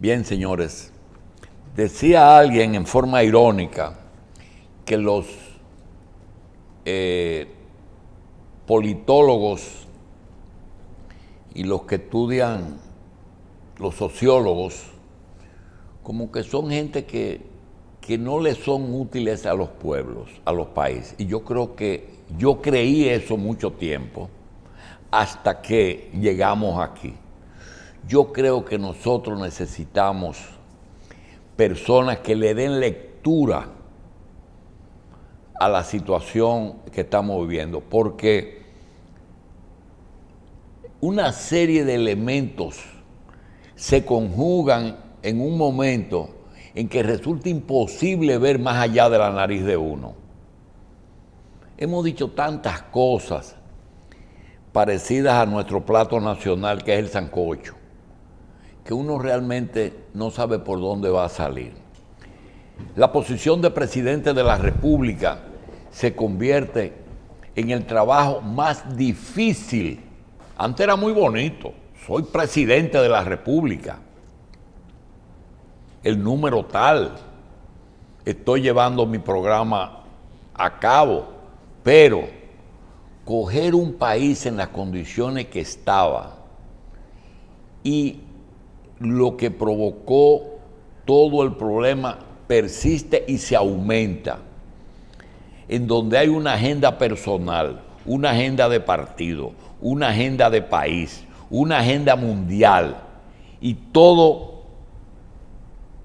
Bien, señores, decía alguien en forma irónica que los politólogos y los que estudian, los sociólogos, como que son gente que no le son útiles a los pueblos, a los países. Y yo creo que yo creí eso mucho tiempo, hasta que llegamos aquí. Yo creo que nosotros necesitamos personas que le den lectura a la situación que estamos viviendo, porque una serie de elementos se conjugan en un momento en que resulta imposible ver más allá de la nariz de uno. Hemos dicho tantas cosas parecidas a nuestro plato nacional, que es el sancocho, que uno realmente no sabe por dónde va a salir. La posición de presidente de la República se convierte en el trabajo más difícil. Antes era muy bonito, soy presidente de la República, el número tal, estoy llevando mi programa a cabo, pero coger un país en las condiciones que estaba y lo que provocó todo el problema persiste y se aumenta, en donde hay una agenda personal, una agenda de partido, una agenda de país, una agenda mundial, y todo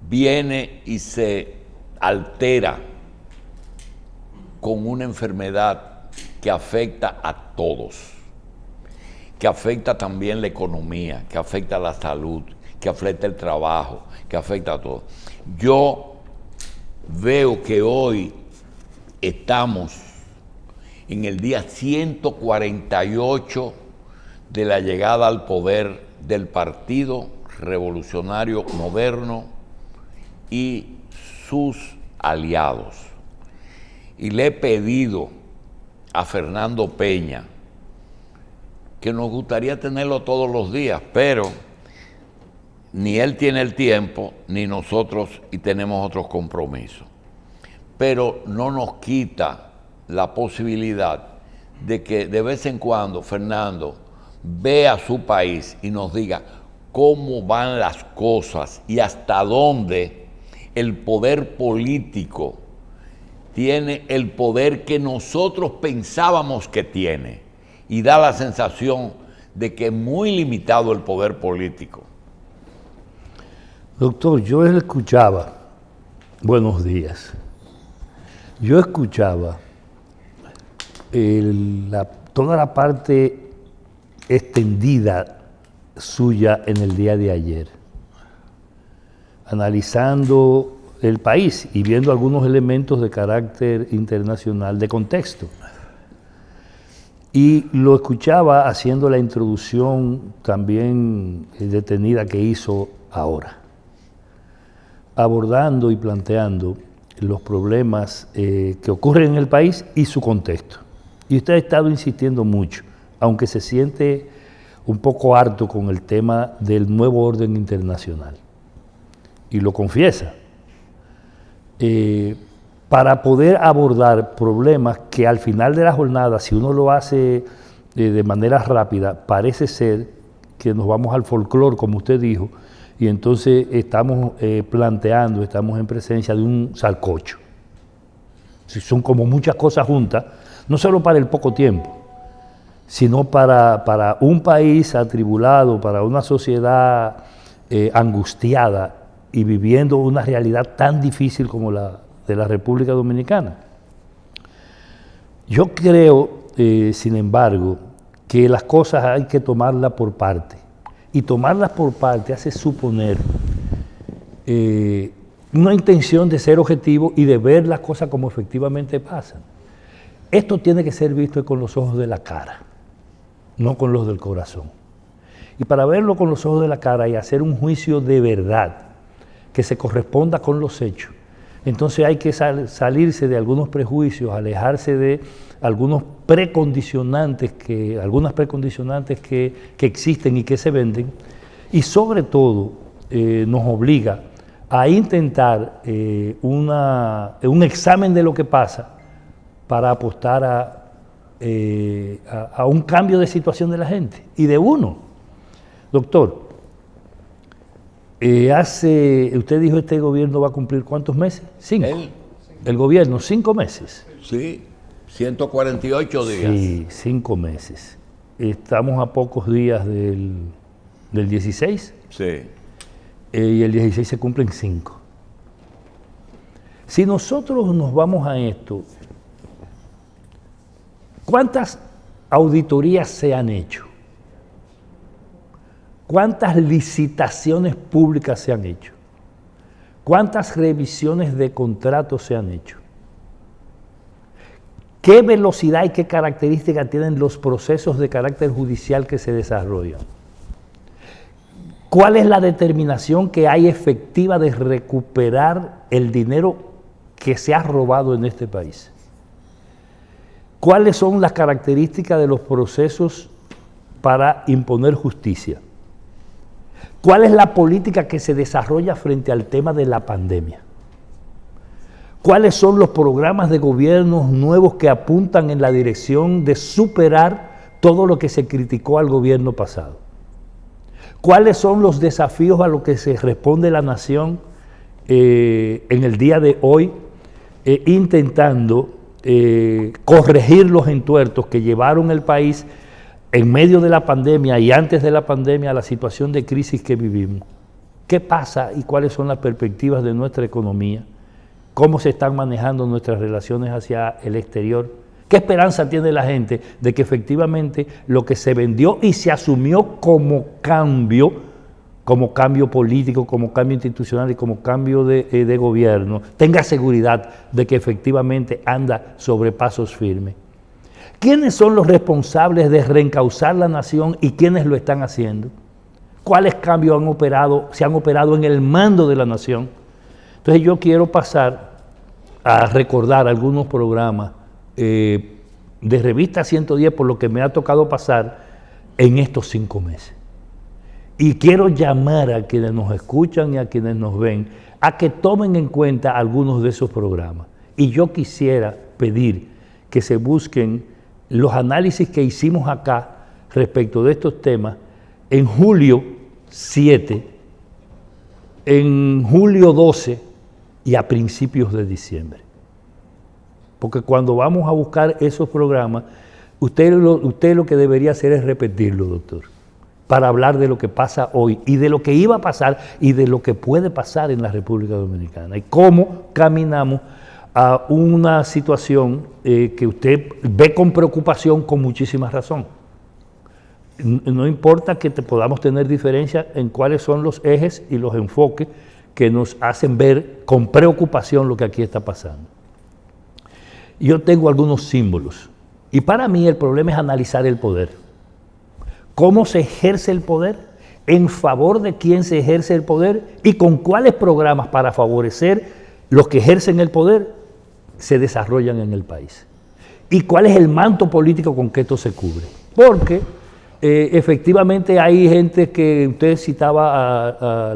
viene y se altera con una enfermedad que afecta a todos, que afecta también la economía, que afecta la salud, que afecta el trabajo, que afecta a todo. Yo veo que hoy estamos en el día 148 de la llegada al poder del Partido Revolucionario Moderno y sus aliados. Y le he pedido a Fernando Peña que nos gustaría tenerlo todos los días, pero ni él tiene el tiempo, ni nosotros, y tenemos otros compromisos. Pero no nos quita la posibilidad de que de vez en cuando Fernando vea su país y nos diga cómo van las cosas y hasta dónde el poder político tiene el poder que nosotros pensábamos que tiene, y da la sensación de que es muy limitado el poder político. Doctor, yo escuchaba, buenos días, yo escuchaba toda la parte extendida suya en el día de ayer, analizando el país y viendo algunos elementos de carácter internacional de contexto. Y lo escuchaba haciendo la introducción también detenida que hizo ahora, abordando y planteando los problemas que ocurren en el país y su contexto. Y usted ha estado insistiendo mucho, aunque se siente un poco harto con el tema del nuevo orden internacional. Y lo confiesa. Para poder abordar problemas que al final de la jornada, si uno lo hace de manera rápida, parece ser que nos vamos al folclore, como usted dijo, y entonces estamos planteando, estamos en presencia de un sancocho. Son como muchas cosas juntas, no solo para el poco tiempo, sino para un país atribulado, para una sociedad angustiada y viviendo una realidad tan difícil como la de la República Dominicana. Yo creo, sin embargo, que las cosas hay que tomarlas por parte. Y tomarlas por parte hace suponer una intención de ser objetivo y de ver las cosas como efectivamente pasan. Esto tiene que ser visto con los ojos de la cara, no con los del corazón. Y para verlo con los ojos de la cara y hacer un juicio de verdad que se corresponda con los hechos, entonces hay que salirse de algunos prejuicios, alejarse de algunas precondicionantes que existen y que se venden, y sobre todo nos obliga a intentar un examen de lo que pasa para apostar a un cambio de situación de la gente y de uno. Doctor, usted dijo este gobierno va a cumplir ¿cuántos meses? 5. El gobierno, 5 meses. Sí, 148 días. Sí, 5 meses. Estamos a pocos días del 16. Sí. Y el 16 se cumplen 5. Si nosotros nos vamos a esto, ¿cuántas auditorías se han hecho? ¿Cuántas licitaciones públicas se han hecho? ¿Cuántas revisiones de contratos se han hecho? ¿Qué velocidad y qué características tienen los procesos de carácter judicial que se desarrollan? ¿Cuál es la determinación que hay efectiva de recuperar el dinero que se ha robado en este país? ¿Cuáles son las características de los procesos para imponer justicia? ¿Cuál es la política que se desarrolla frente al tema de la pandemia? ¿Cuáles son los programas de gobierno nuevos que apuntan en la dirección de superar todo lo que se criticó al gobierno pasado? ¿Cuáles son los desafíos a los que se responde la nación en el día de hoy, intentando corregir los entuertos que llevaron el país en medio de la pandemia y antes de la pandemia a la situación de crisis que vivimos? ¿Qué pasa y cuáles son las perspectivas de nuestra economía? ¿Cómo se están manejando nuestras relaciones hacia el exterior? ¿Qué esperanza tiene la gente de que efectivamente lo que se vendió y se asumió como cambio político, como cambio institucional y como cambio de gobierno, tenga seguridad de que efectivamente anda sobre pasos firmes? ¿Quiénes son los responsables de reencauzar la nación y quiénes lo están haciendo? ¿Cuáles cambios se han operado en el mando de la nación? Entonces yo quiero pasar a recordar algunos programas de Revista 110 por lo que me ha tocado pasar en estos 5 meses. Y quiero llamar a quienes nos escuchan y a quienes nos ven a que tomen en cuenta algunos de esos programas. Y yo quisiera pedir que se busquen los análisis que hicimos acá respecto de estos temas en julio 7, en julio 12 y a principios de diciembre. Porque cuando vamos a buscar esos programas, usted lo que debería hacer es repetirlo, doctor, para hablar de lo que pasa hoy y de lo que iba a pasar y de lo que puede pasar en la República Dominicana y cómo caminamos a una situación que usted ve con preocupación, con muchísima razón. No importa que podamos tener diferencias en cuáles son los ejes y los enfoques que nos hacen ver con preocupación lo que aquí está pasando. Yo tengo algunos símbolos y para mí el problema es analizar el poder. ¿Cómo se ejerce el poder? ¿En favor de quién se ejerce el poder? ¿Y con cuáles programas para favorecer los que ejercen el poder se desarrollan en el país? ¿Y cuál es el manto político con que esto se cubre? Porque efectivamente hay gente que usted citaba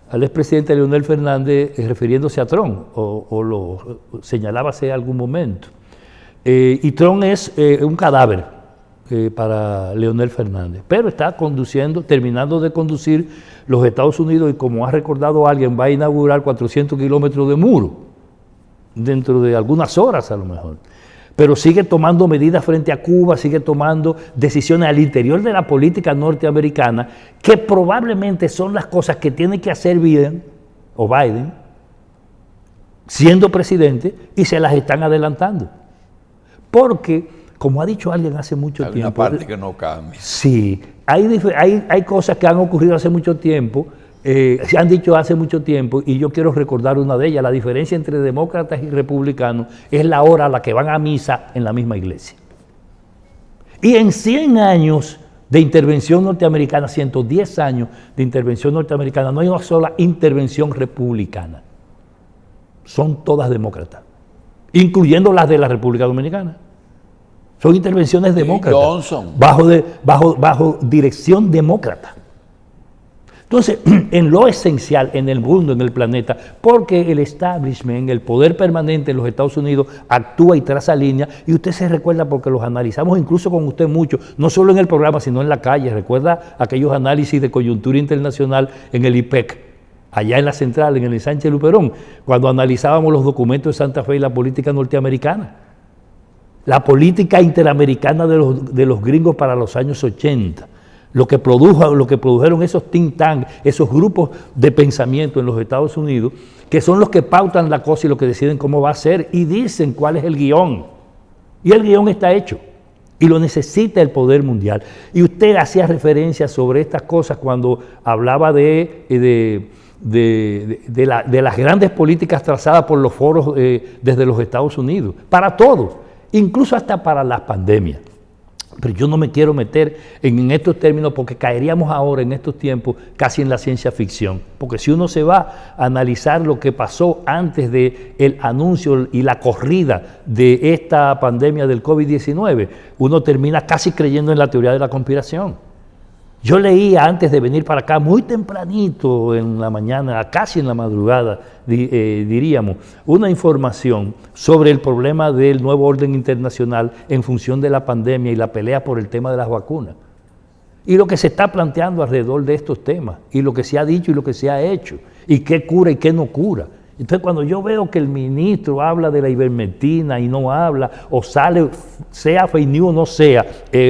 al expresidente Leonel Fernández refiriéndose a Trump, o lo señalaba hace algún momento. Y Trump es un cadáver para Leonel Fernández, pero está terminando de conducir los Estados Unidos y, como ha recordado alguien, va a inaugurar 400 kilómetros de muro dentro de algunas horas a lo mejor. Pero sigue tomando medidas frente a Cuba, sigue tomando decisiones al interior de la política norteamericana que probablemente son las cosas que tiene que hacer Biden siendo presidente, y se las están adelantando. Porque, como ha dicho alguien hace mucho tiempo... Hay una parte que no cambia. Sí, hay cosas que han ocurrido hace mucho tiempo, se han dicho hace mucho tiempo, y yo quiero recordar una de ellas. La diferencia entre demócratas y republicanos es la hora a la que van a misa en la misma iglesia. Y en 100 años de intervención norteamericana, 110 años de intervención norteamericana, no hay una sola intervención republicana. Son todas demócratas, incluyendo las de la República Dominicana. Son intervenciones demócratas, bajo dirección demócrata. Entonces, en lo esencial, en el mundo, en el planeta, porque el establishment, el poder permanente en los Estados Unidos actúa y traza línea, y usted se recuerda porque los analizamos incluso con usted mucho, no solo en el programa, sino en la calle. Recuerda aquellos análisis de coyuntura internacional en el IPEC, allá en la central, en el Sánchez Luperón, cuando analizábamos los documentos de Santa Fe y la política norteamericana, la política interamericana de los gringos para los años 80. Lo que produjeron esos think tanks, esos grupos de pensamiento en los Estados Unidos, que son los que pautan la cosa y los que deciden cómo va a ser y dicen cuál es el guión. Y el guión está hecho y lo necesita el poder mundial. Y usted hacía referencia sobre estas cosas cuando hablaba de las grandes políticas trazadas por los foros desde los Estados Unidos, para todo, incluso hasta para las pandemias. Pero yo no me quiero meter en estos términos porque caeríamos ahora en estos tiempos casi en la ciencia ficción. Porque si uno se va a analizar lo que pasó antes del anuncio y la corrida de esta pandemia del COVID-19, uno termina casi creyendo en la teoría de la conspiración. Yo leía antes de venir para acá, muy tempranito en la mañana, casi en la madrugada, diríamos, una información sobre el problema del nuevo orden internacional en función de la pandemia y la pelea por el tema de las vacunas. Y lo que se está planteando alrededor de estos temas, y lo que se ha dicho y lo que se ha hecho, y qué cura y qué no cura. Entonces, cuando yo veo que el ministro habla de la ivermectina y no habla, o sale, sea fake news o no sea,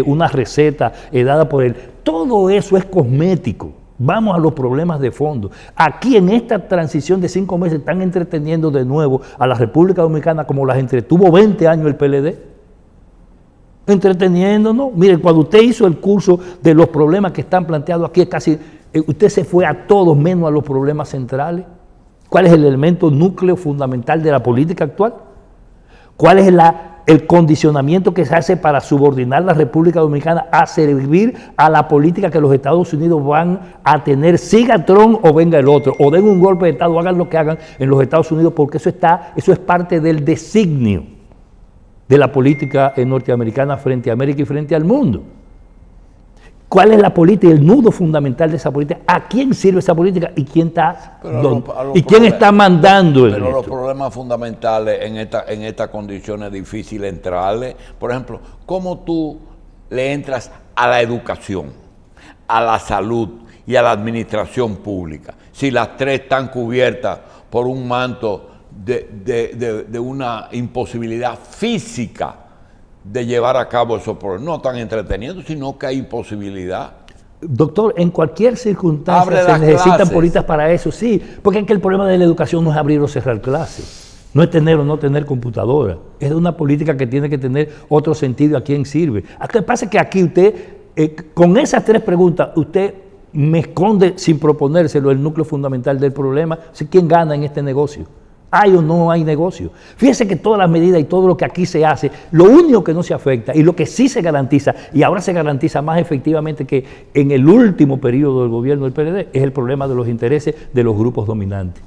una receta dada por él, todo eso es cosmético. Vamos a los problemas de fondo. Aquí en esta transición de 5 meses están entreteniendo de nuevo a la República Dominicana como las entretuvo 20 años el PLD. Entreteniéndonos. Miren, cuando usted hizo el curso de los problemas que están planteados aquí, usted se fue a todos menos a los problemas centrales. ¿Cuál es el elemento núcleo fundamental de la política actual? ¿Cuál es el condicionamiento que se hace para subordinar la República Dominicana a servir a la política que los Estados Unidos van a tener, siga Trump o venga el otro, o den un golpe de Estado, hagan lo que hagan en los Estados Unidos, porque eso es parte del designio de la política norteamericana frente a América y frente al mundo. ¿Cuál es la política, el nudo fundamental de esa política? ¿A quién sirve esa política y quién está mandando en esto? Pero los problemas fundamentales en estas condiciones difíciles entrarle, por ejemplo, ¿cómo tú le entras a la educación, a la salud y a la administración pública? Si las tres están cubiertas por un manto de una imposibilidad física de llevar a cabo esos problemas. No están entreteniendo, sino que hay imposibilidad. Doctor, en cualquier circunstancia se necesitan políticas para eso, sí, porque es que el problema de la educación no es abrir o cerrar clases, no es tener o no tener computadora, es una política que tiene que tener otro sentido a quién sirve. Lo que pasa es que aquí usted, con esas tres preguntas, usted me esconde sin proponérselo el núcleo fundamental del problema, ¿quién gana en este negocio? ¿Hay o no hay negocio? Fíjese que todas las medidas y todo lo que aquí se hace, lo único que no se afecta y lo que sí se garantiza, y ahora se garantiza más efectivamente que en el último periodo del gobierno del PLD, es el problema de los intereses de los grupos dominantes,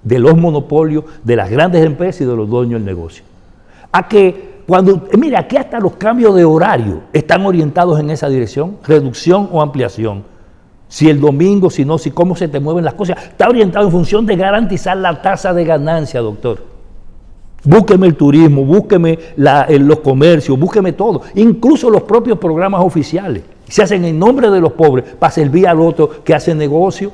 de los monopolios, de las grandes empresas y de los dueños del negocio. Mire, aquí hasta los cambios de horario están orientados en esa dirección, reducción o ampliación. Si el domingo, si no, si cómo se te mueven las cosas, está orientado en función de garantizar la tasa de ganancia, doctor. Búsqueme el turismo, búsqueme los comercios, búsqueme todo, incluso los propios programas oficiales. Se hacen en nombre de los pobres para servir al otro que hace negocio.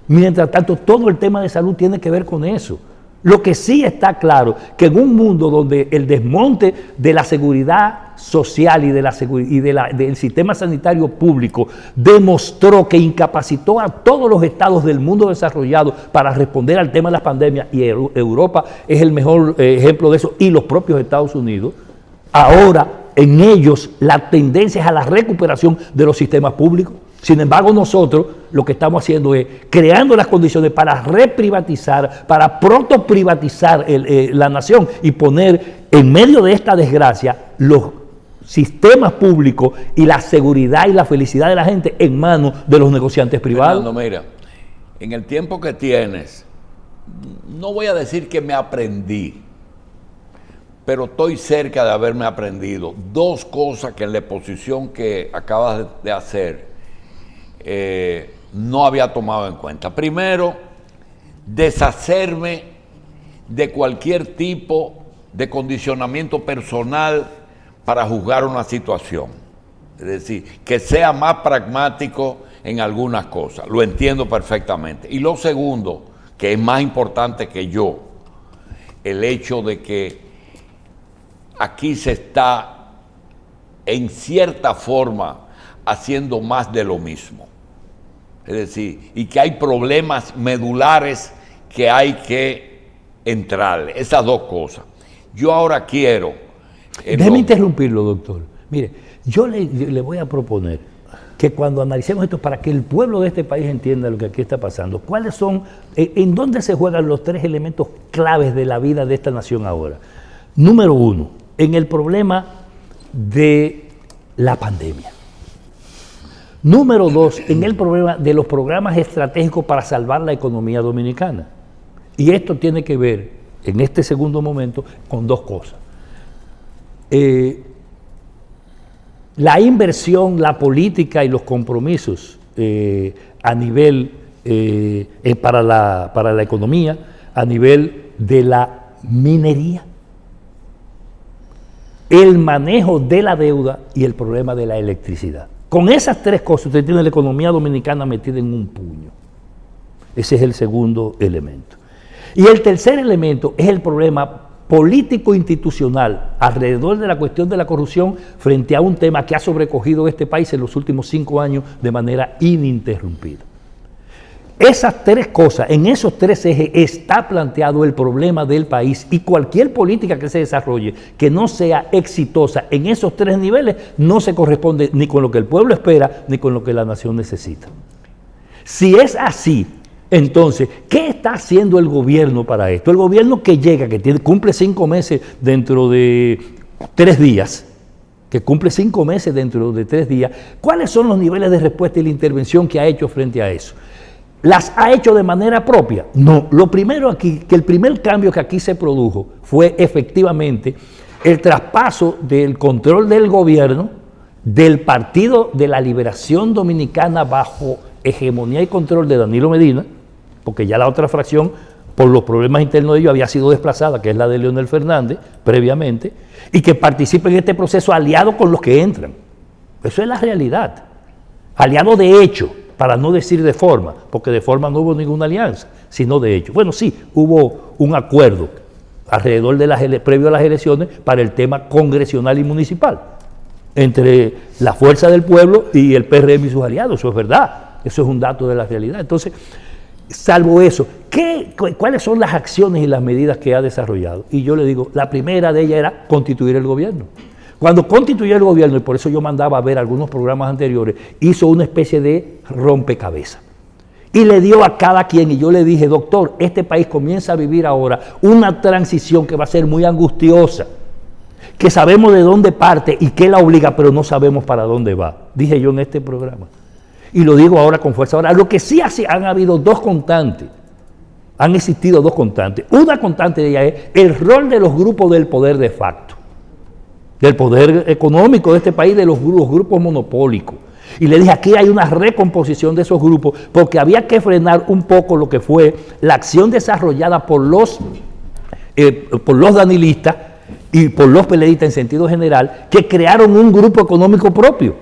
Mientras tanto, todo el tema de salud tiene que ver con eso. Lo que sí está claro, que en un mundo donde el desmonte de la seguridad social y del sistema sanitario público demostró que incapacitó a todos los estados del mundo desarrollado para responder al tema de las pandemias, y Europa es el mejor ejemplo de eso, y los propios Estados Unidos, ahora en ellos la tendencia es a la recuperación de los sistemas públicos. Sin embargo, nosotros lo que estamos haciendo es creando las condiciones para reprivatizar, para protoprivatizar la nación y poner en medio de esta desgracia los sistemas públicos y la seguridad y la felicidad de la gente en manos de los negociantes privados. Fernando, mira, en el tiempo que tienes, no voy a decir que me aprendí, pero estoy cerca de haberme aprendido dos cosas que en la exposición que acabas de hacer no había tomado en cuenta. Primero, deshacerme de cualquier tipo de condicionamiento personal para juzgar una situación. Es decir, que sea más pragmático en algunas cosas. Lo entiendo perfectamente. Y lo segundo, que es más importante que yo, el hecho de que aquí se está, en cierta forma, haciendo más de lo mismo. Es decir, y que hay problemas medulares que hay que entrarle. Esas dos cosas. Yo ahora quiero... Déjeme interrumpirlo, doctor. Mire, yo le voy a proponer que cuando analicemos esto, para que el pueblo de este país entienda lo que aquí está pasando, ¿cuáles son, en dónde se juegan los tres elementos claves de la vida de esta nación ahora? Número uno, en el problema de la pandemia. Número dos, en el problema de los programas estratégicos para salvar la economía dominicana. Y esto tiene que ver, en este segundo momento, con dos cosas. La inversión, la política y los compromisos a nivel para la economía, a nivel de la minería, el manejo de la deuda y el problema de la electricidad. Con esas tres cosas usted tiene la economía dominicana metida en un puño. Ese es el segundo elemento. Y el tercer elemento es el problema político-institucional alrededor de la cuestión de la corrupción frente a un tema que ha sobrecogido este país en los últimos 5 años de manera ininterrumpida. Esas tres cosas, en esos tres ejes está planteado el problema del país, y cualquier política que se desarrolle que no sea exitosa en esos tres niveles no se corresponde ni con lo que el pueblo espera ni con lo que la nación necesita. Si es así, entonces, ¿qué está haciendo el gobierno para esto? El gobierno que llega, que cumple 5 meses dentro de 3 días, ¿cuáles son los niveles de respuesta y la intervención que ha hecho frente a eso? ¿Las ha hecho de manera propia? No. Lo primero aquí, que el primer cambio que aquí se produjo fue efectivamente el traspaso del control del gobierno del Partido de la Liberación Dominicana bajo hegemonía y control de Danilo Medina, porque ya la otra fracción, por los problemas internos de ellos, había sido desplazada, que es la de Leonel Fernández, previamente, y que participa en este proceso aliado con los que entran. Eso es la realidad. Aliado de hecho, para no decir de forma, porque de forma no hubo ninguna alianza, sino de hecho. Bueno, sí, hubo un acuerdo alrededor de previo a las elecciones para el tema congresional y municipal, entre la Fuerza del Pueblo y el PRM y sus aliados. Eso es verdad, eso es un dato de la realidad. Entonces, salvo eso, ¿cuáles son las acciones y las medidas que ha desarrollado? Y yo le digo, la primera de ellas era constituir el gobierno. Cuando constituyó el gobierno, y por eso yo mandaba a ver algunos programas anteriores, hizo una especie de rompecabezas. Y le dio a cada quien, y yo le dije, doctor, este país comienza a vivir ahora una transición que va a ser muy angustiosa, que sabemos de dónde parte y qué la obliga, pero no sabemos para dónde va. Dije yo en este programa. Y lo digo ahora con fuerza. Ahora, lo que sí han habido dos constantes. Han existido dos constantes. Una constante de ella es el rol de los grupos del poder de facto, del poder económico de este país, de los grupos monopólicos. Y le dije, aquí hay una recomposición de esos grupos, porque había que frenar un poco lo que fue la acción desarrollada por los danilistas y por los peledeístas en sentido general, que crearon un grupo económico propio.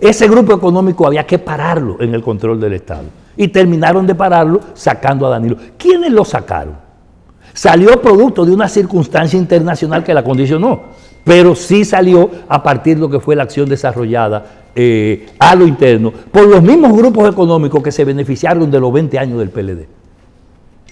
Ese grupo económico había que pararlo en el control del Estado. Y terminaron de pararlo sacando a Danilo. ¿Quiénes lo sacaron? Salió producto de una circunstancia internacional que la condicionó, pero sí salió a partir de lo que fue la acción desarrollada a lo interno por los mismos grupos económicos que se beneficiaron de los 20 años del PLD.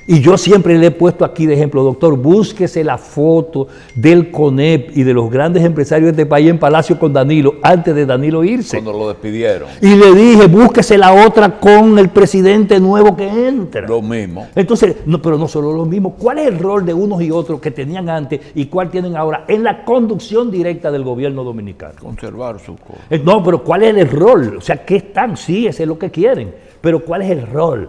Y yo siempre le he puesto aquí de ejemplo, doctor, búsquese la foto del CONEP y de los grandes empresarios de este país en Palacio con Danilo, antes de Danilo irse. Cuando lo despidieron. Y le dije, búsquese la otra con el presidente nuevo que entra. Lo mismo. Entonces, pero no solo lo mismo, ¿cuál es el rol de unos y otros que tenían antes y cuál tienen ahora en la conducción directa del gobierno dominicano? Conservar su cosa. No, pero ¿cuál es el rol? O sea, ¿qué están? Sí, ese es lo que quieren, pero ¿cuál es el rol?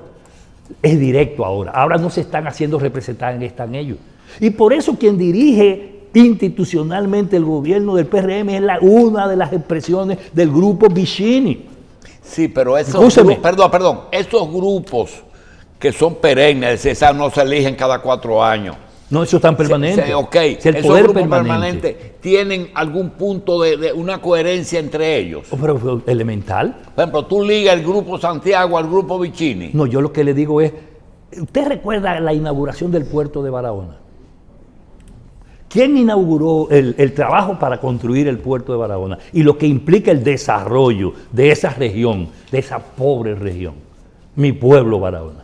Es directo ahora. Ahora no se están haciendo representar, están ellos. Y por eso quien dirige institucionalmente el gobierno del PRM es una de las expresiones del grupo Vicini. Sí, pero Escúcheme. perdón, esos grupos que son perennes, esas no se eligen cada 4 años. No, eso es tan permanente. Ok, Si el esos poder grupos permanente. permanentes tienen algún punto de una coherencia entre ellos. Pero elemental. Por ejemplo, tú ligas el grupo Santiago al grupo Vicini. No, yo lo que le digo es, ¿usted recuerda la inauguración del puerto de Barahona? ¿Quién inauguró el trabajo para construir el puerto de Barahona? Y lo que implica el desarrollo de esa región, de esa pobre región. Mi pueblo Barahona.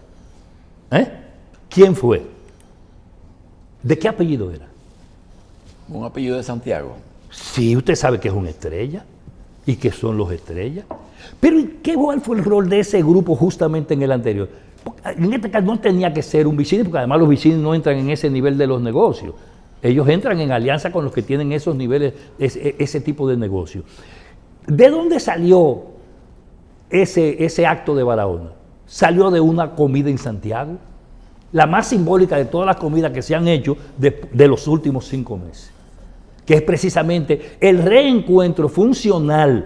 ¿Quién fue? ¿De qué apellido era? Un apellido de Santiago. Sí, usted sabe que es una estrella y que son los estrellas. Pero ¿cuál fue el rol de ese grupo justamente en el anterior? En este caso no tenía que ser un Vicini, porque además los Vicini no entran en ese nivel de los negocios. Ellos entran en alianza con los que tienen esos niveles, ese tipo de negocio. ¿De dónde salió ese acto de Barahona? Salió de una comida en Santiago, la más simbólica de todas las comidas que se han hecho de los últimos 5 meses, que es precisamente el reencuentro funcional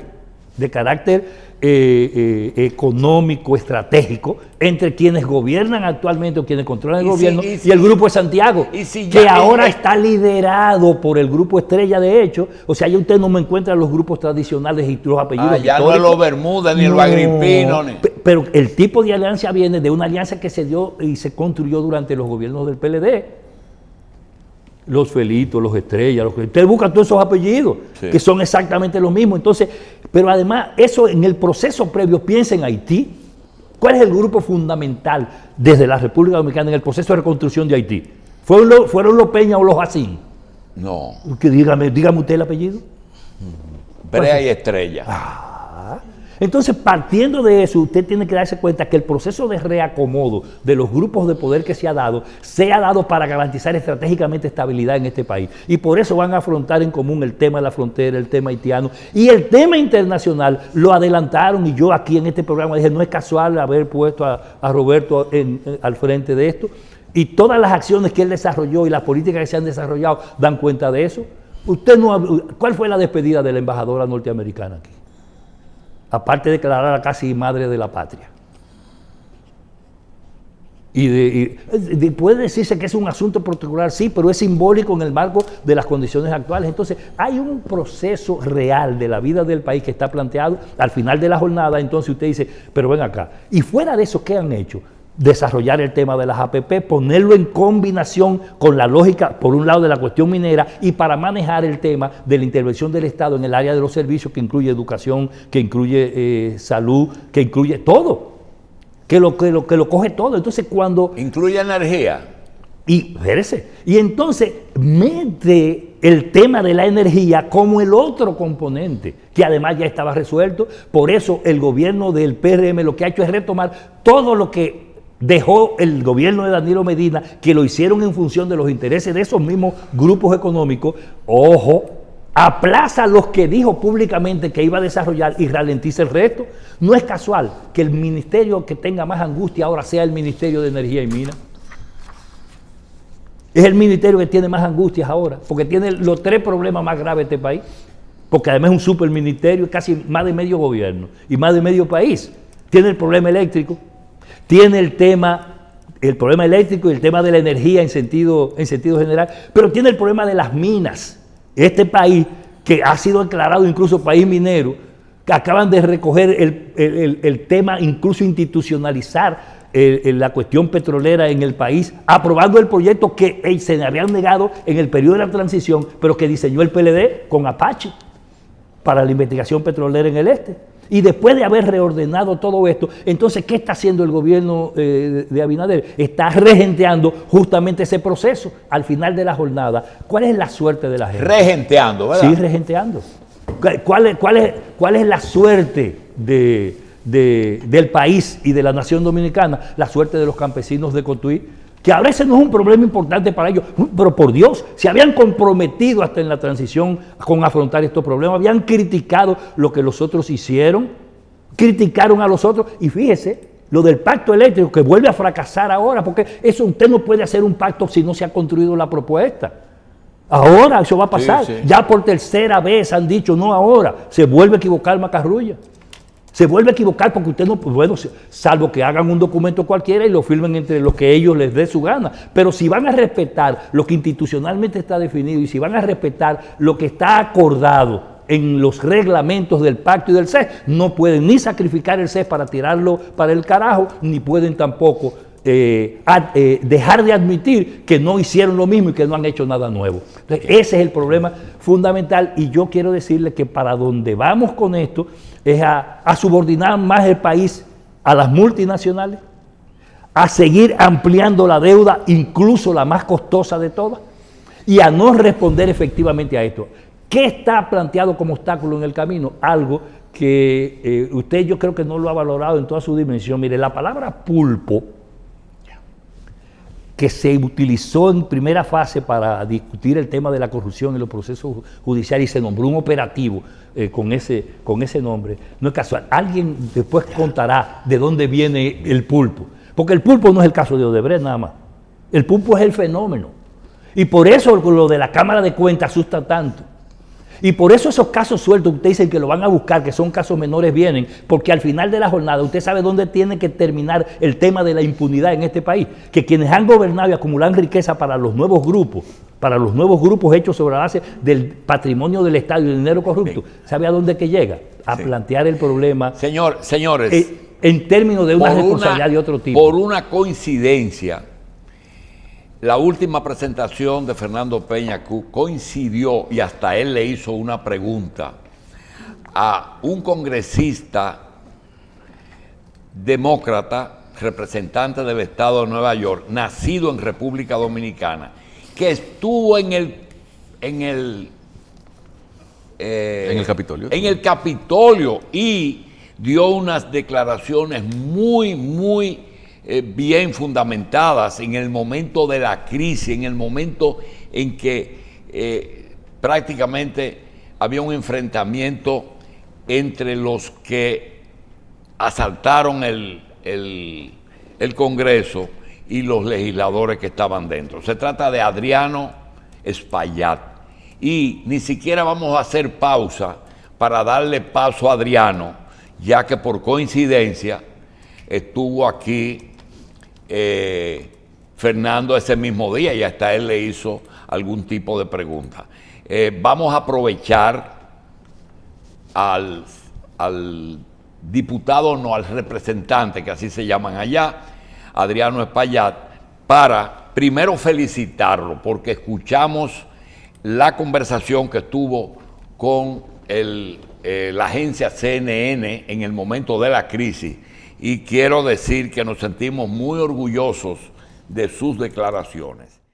de carácter económico, estratégico, entre quienes gobiernan actualmente o quienes controlan el gobierno y el Grupo de Santiago, que ahora está liderado por el Grupo Estrella, de hecho. O sea, ya usted no me encuentra los grupos tradicionales y los apellidos ya no es los Bermudas, ni los Agripinos. Pero el tipo de alianza viene de una alianza que se dio y se construyó durante los gobiernos del PLD. Los Felitos, los Estrellas, usted busca todos esos apellidos, sí, que son exactamente los mismos. Entonces, pero además, eso en el proceso previo, piensa en Haití. ¿Cuál es el grupo fundamental desde la República Dominicana en el proceso de reconstrucción de Haití? ¿Fueron los Peña o los Jacín? No. Dígame usted el apellido. Brea y Estrella. Entonces, partiendo de eso, usted tiene que darse cuenta que el proceso de reacomodo de los grupos de poder que se ha dado para garantizar estratégicamente estabilidad en este país. Y por eso van a afrontar en común el tema de la frontera, el tema haitiano y el tema internacional. Lo adelantaron y yo aquí en este programa dije, no es casual haber puesto a Roberto al frente de esto. Y todas las acciones que él desarrolló y las políticas que se han desarrollado dan cuenta de eso. ¿Cuál fue la despedida de la embajadora norteamericana aquí? Aparte de declararla casi madre de la patria. Puede decirse que es un asunto particular, sí, pero es simbólico en el marco de las condiciones actuales. Entonces, hay un proceso real de la vida del país que está planteado al final de la jornada. Entonces usted dice, pero ven acá, y fuera de eso, ¿qué han hecho? Desarrollar el tema de las APP, ponerlo en combinación con la lógica, por un lado, de la cuestión minera, y para manejar el tema de la intervención del Estado en el área de los servicios, que incluye educación, que incluye salud, que incluye todo, que lo coge todo. Entonces, cuando... Incluye energía. Y entonces mete el tema de la energía como el otro componente, que además ya estaba resuelto. Por eso el gobierno del PRM lo que ha hecho es retomar todo lo que dejó el gobierno de Danilo Medina, que lo hicieron en función de los intereses de esos mismos grupos económicos. Ojo, aplaza los que dijo públicamente que iba a desarrollar y ralentiza el resto. No es casual que el ministerio que tenga más angustia ahora sea el Ministerio de Energía y Minas. Es el ministerio que tiene más angustias ahora, porque tiene los 3 problemas más graves de este país, porque además es un superministerio, casi más de medio gobierno y más de medio país. Tiene el problema eléctrico, tiene el problema eléctrico y el tema de la energía en sentido general, pero tiene el problema de las minas. Este país, que ha sido declarado incluso país minero, que acaban de recoger el tema, incluso institucionalizar la cuestión petrolera en el país, aprobando el proyecto que se le habían negado en el periodo de la transición, pero que diseñó el PLD con Apache para la investigación petrolera en el este. Y después de haber reordenado todo esto, entonces, ¿qué está haciendo el gobierno de Abinader? Está regenteando justamente ese proceso al final de la jornada. ¿Cuál es la suerte de la gente? Regenteando, ¿verdad? Sí, regenteando. ¿Cuál es la suerte del país y de la nación dominicana? La suerte de los campesinos de Cotuí, que a veces no es un problema importante para ellos, pero por Dios, se habían comprometido hasta en la transición con afrontar estos problemas, habían criticado lo que los otros hicieron, criticaron a los otros, y fíjese, lo del pacto eléctrico, que vuelve a fracasar ahora, porque eso usted no puede hacer un pacto si no se ha construido la propuesta. Ahora eso va a pasar, ya por tercera vez han dicho, no ahora, se vuelve a equivocar Macarrulla. Se vuelve a equivocar porque usted no, bueno, salvo que hagan un documento cualquiera y lo firmen entre los que ellos les dé su gana. Pero si van a respetar lo que institucionalmente está definido y si van a respetar lo que está acordado en los reglamentos del pacto y del CES, no pueden ni sacrificar el CES para tirarlo para el carajo, ni pueden tampoco dejar de admitir que no hicieron lo mismo y que no han hecho nada nuevo. Entonces, ese es el problema fundamental y yo quiero decirle que para donde vamos con esto es a subordinar más el país a las multinacionales, a seguir ampliando la deuda, incluso la más costosa de todas, y a no responder efectivamente a esto. ¿Qué está planteado como obstáculo en el camino? Algo que usted yo creo que no lo ha valorado en toda su dimensión. Mire, la palabra pulpo, que se utilizó en primera fase para discutir el tema de la corrupción en los procesos judiciales y se nombró un operativo con ese nombre, no es casual. Alguien después contará de dónde viene el pulpo, porque el pulpo no es el caso de Odebrecht nada más, el pulpo es el fenómeno, y por eso lo de la Cámara de Cuentas asusta tanto. Y por eso esos casos sueltos, ustedes dicen que lo van a buscar, que son casos menores, vienen, porque al final de la jornada usted sabe dónde tiene que terminar el tema de la impunidad en este país, que quienes han gobernado y acumulan riqueza para los nuevos grupos hechos sobre la base del patrimonio del Estado y del dinero corrupto, ¿sabe a dónde que llega? A plantear el problema señores, en términos de una responsabilidad de otro tipo. Por una coincidencia, la última presentación de Fernando Peña coincidió, y hasta él le hizo una pregunta a un congresista demócrata, representante del estado de Nueva York, nacido en República Dominicana, que estuvo en el Capitolio. En el Capitolio y dio unas declaraciones muy bien fundamentadas en el momento de la crisis, en el momento en que prácticamente había un enfrentamiento entre los que asaltaron el Congreso y los legisladores que estaban dentro. Se trata de Adriano Espaillat y ni siquiera vamos a hacer pausa para darle paso a Adriano, ya que por coincidencia estuvo aquí Fernando ese mismo día y hasta él le hizo algún tipo de pregunta. Vamos a aprovechar al diputado, no, al representante, que así se llaman allá, Adriano Espaillat, para primero felicitarlo porque escuchamos la conversación que tuvo con la agencia CNN en el momento de la crisis. Y quiero decir que nos sentimos muy orgullosos de sus declaraciones.